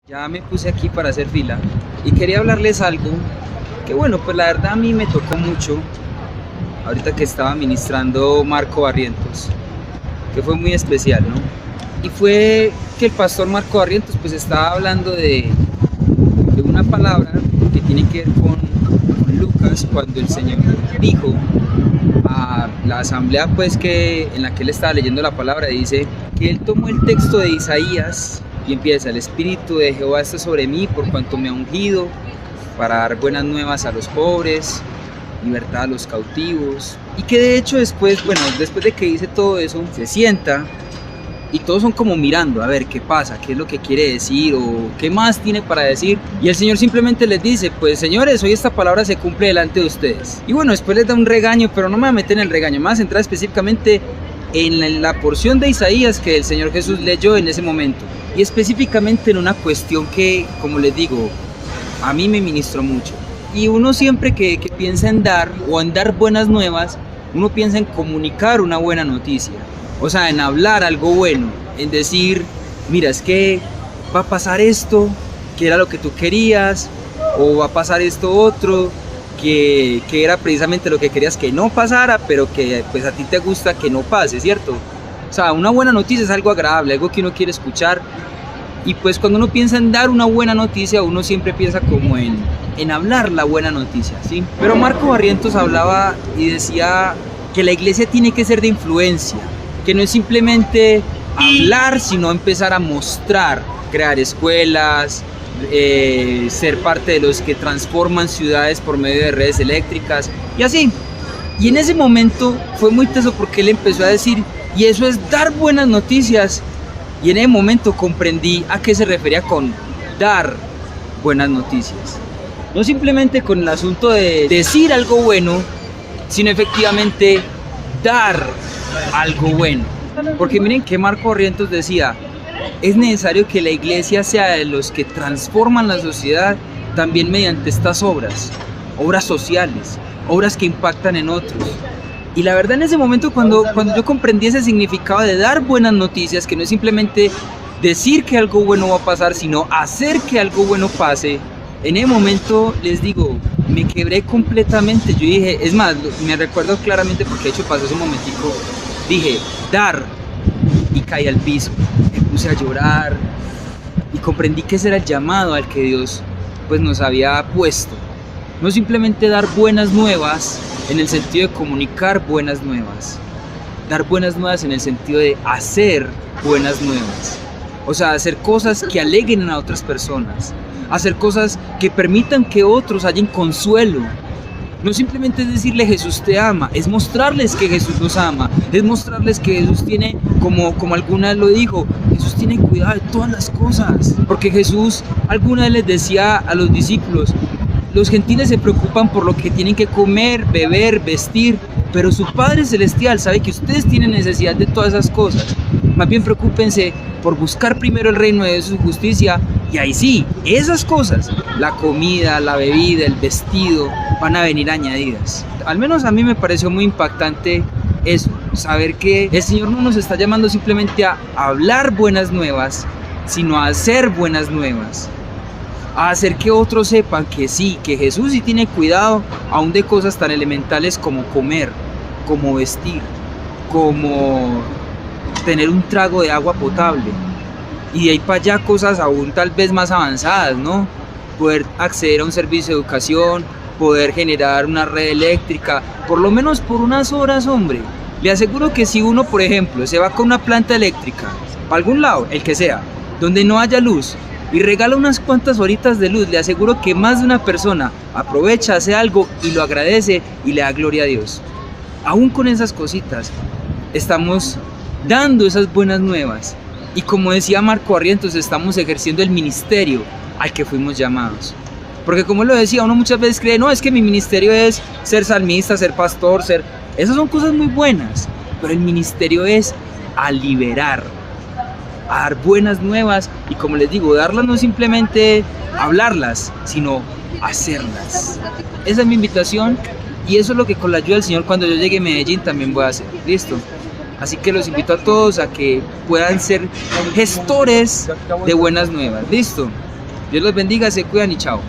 Ya me puse aquí para hacer fila y quería hablarles algo que bueno, pues la verdad a mí me tocó mucho ahorita que estaba ministrando Marco Barrientos, que fue muy especial, ¿no? Y fue que el pastor Marco Barrientos pues estaba hablando de una palabra que tiene que ver con Lucas, cuando el Señor dijo a la asamblea pues en la que él estaba leyendo la palabra, dice que él tomó el texto de Isaías y empieza: el Espíritu de Jehová está sobre mí por cuanto me ha ungido para dar buenas nuevas a los pobres, libertad a los cautivos. Y que de hecho después de que dice todo eso, se sienta y todos son como mirando a ver qué pasa, qué es lo que quiere decir o qué más tiene para decir. Y el Señor simplemente les dice: pues señores, hoy esta palabra se cumple delante de ustedes. Y bueno, después les da un regaño, pero no me voy a meter en el regaño, me voy a centrar específicamente en la porción de Isaías que el Señor Jesús leyó en ese momento. Y específicamente en una cuestión que, como les digo, a mí me ministró mucho. Y uno siempre que piensa en dar o en dar buenas nuevas, uno piensa en comunicar una buena noticia. O sea, en hablar algo bueno, en decir: mira, es que va a pasar esto, que era lo que tú querías, o va a pasar esto otro, que era precisamente lo que querías que no pasara, pero que pues a ti te gusta que no pase, ¿cierto? O sea, una buena noticia es algo agradable, algo que uno quiere escuchar. Y pues cuando uno piensa en dar una buena noticia, uno siempre piensa como en hablar la buena noticia, ¿sí? Pero Marco Barrientos hablaba y decía que la iglesia tiene que ser de influencia, que no es simplemente hablar, sino empezar a mostrar, crear escuelas, ser parte de los que transforman ciudades por medio de redes eléctricas y así. Y en ese momento fue muy teso porque él empezó a decir: y eso es dar buenas noticias. Y en ese momento comprendí a qué se refería con dar buenas noticias. No simplemente con el asunto de decir algo bueno, sino efectivamente dar algo bueno. Porque miren que Marco Barrientos decía: es necesario que la iglesia sea de los que transforman la sociedad también mediante estas obras sociales, obras que impactan en otros. Y la verdad, en ese momento cuando yo comprendí ese significado de dar buenas noticias, que no es simplemente decir que algo bueno va a pasar, sino hacer que algo bueno pase, en ese momento les digo, me quebré completamente. Yo dije, es más, me recuerdo claramente porque de hecho pasó ese momentico, dije dar, y caí al piso, me puse a llorar y comprendí que ese era el llamado al que Dios pues nos había puesto. No simplemente dar buenas nuevas en el sentido de comunicar buenas nuevas, dar buenas nuevas en el sentido de hacer buenas nuevas. O sea, hacer cosas que alegren a otras personas, hacer cosas que permitan que otros hallen consuelo. No simplemente es decirle Jesús te ama, es mostrarles que Jesús nos ama, es mostrarles que Jesús tiene, como alguna vez lo dijo, Jesús tiene cuidado de todas las cosas. Porque Jesús alguna vez les decía a los discípulos: los gentiles se preocupan por lo que tienen que comer, beber, vestir, pero su Padre Celestial sabe que ustedes tienen necesidad de todas esas cosas. Más bien preocúpense por buscar primero el reino de su justicia, y ahí sí, esas cosas, la comida, la bebida, el vestido, van a venir añadidas. Al menos a mí me pareció muy impactante eso, saber que el Señor no nos está llamando simplemente a hablar buenas nuevas, sino a hacer buenas nuevas. A hacer que otros sepan que sí, que Jesús sí tiene cuidado aún de cosas tan elementales como comer, como vestir, como tener un trago de agua potable. Y de ahí para allá cosas aún tal vez más avanzadas, ¿no? Poder acceder a un servicio de educación, poder generar una red eléctrica, por lo menos por unas horas, hombre. Le aseguro que si uno, por ejemplo, se va con una planta eléctrica, para algún lado, el que sea, donde no haya luz, y regala unas cuantas horitas de luz, le aseguro que más de una persona aprovecha, hace algo y lo agradece y le da gloria a Dios. Aún con esas cositas estamos dando esas buenas nuevas, y como decía Marco Barrientos, estamos ejerciendo el ministerio al que fuimos llamados. Porque como lo decía, uno muchas veces cree: no, es que mi ministerio es ser salmista, ser pastor, esas son cosas muy buenas, pero el ministerio es a liberar, a dar buenas nuevas, y como les digo, darlas no simplemente hablarlas, sino hacerlas. Esa es mi invitación, y eso es lo que con la ayuda del Señor cuando yo llegue a Medellín también voy a hacer. ¿Listo? Así que los invito a todos a que puedan ser gestores de buenas nuevas. ¿Listo? Dios los bendiga, se cuidan y chao.